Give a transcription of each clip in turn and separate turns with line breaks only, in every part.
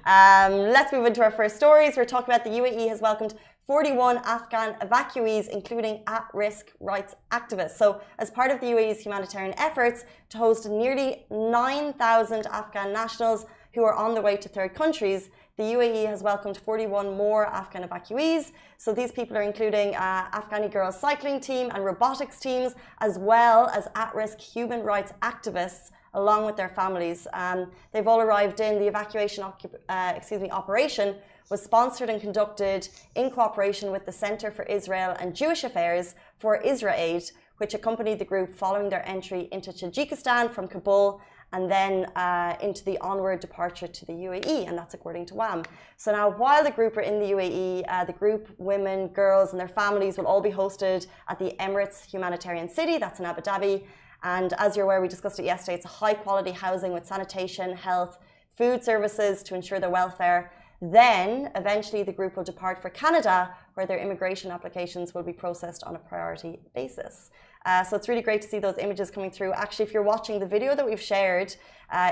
Let's move into our first stories. We're talking about the UAE has welcomed 41 Afghan evacuees, including at-risk rights activists. So, as part of the UAE's humanitarian efforts to host nearly 9,000 Afghan nationals who are on their way to third countries, the UAE has welcomed 41 more Afghan evacuees. So these people are including Afghani girls cycling team and robotics teams, as well as at-risk human rights activists, along with their families. They've all arrived in. The evacuation operation was sponsored and conducted in cooperation with the Center for Israel and Jewish Affairs for IsraAid, which accompanied the group following their entry into Tajikistan from Kabul and then into the onward departure to the UAE, and that's according to WAM. So now, while the group are in the UAE, the group, women, girls, and their families will all be hosted at the Emirates Humanitarian City, that's in Abu Dhabi. And as you're aware, we discussed it yesterday, it's a high-quality housing with sanitation, health, food services to ensure their welfare. Then, eventually, the group will depart for Canada, where their immigration applications will be processed on a priority basis. So it's really great to see those images coming through. Actually, if you're watching, the video that we've shared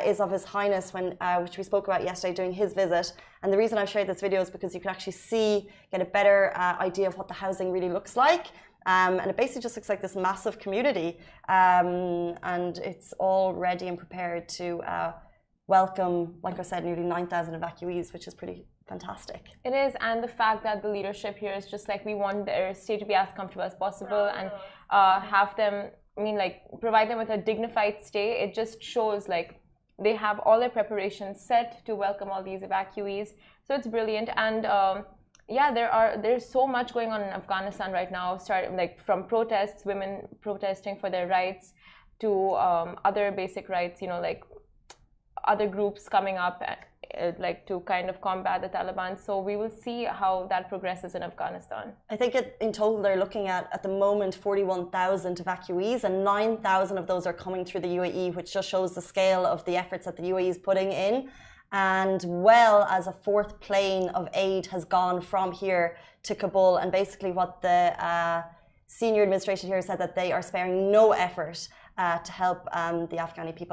is of His Highness, which we spoke about yesterday during his visit. And the reason I've shared this video is because you can actually get a better idea of what the housing really looks like. And it basically just looks like this massive community. And it's all ready and prepared to welcome, like I said, nearly 9,000 evacuees, which is pretty fantastic.
It is, and the fact that the leadership here is just like, we want their stay to be as comfortable as possible and have them, provide them with a dignified stay. It just shows like they have all their preparations set to welcome all these evacuees. So it's brilliant. And yeah, there's so much going on in Afghanistan right now, from protests, women protesting for their rights, to other basic rights, other groups coming up to kind of combat the Taliban. So we will see how that progresses in Afghanistan.
I think in total they're looking at the moment 41,000 evacuees, and 9,000 of those are coming through the UAE, which just shows the scale of the efforts that the UAE is putting in. And well as a fourth plane of aid has gone from here to Kabul, and basically what the senior administration here said, that they are sparing no effort to help the Afghani people.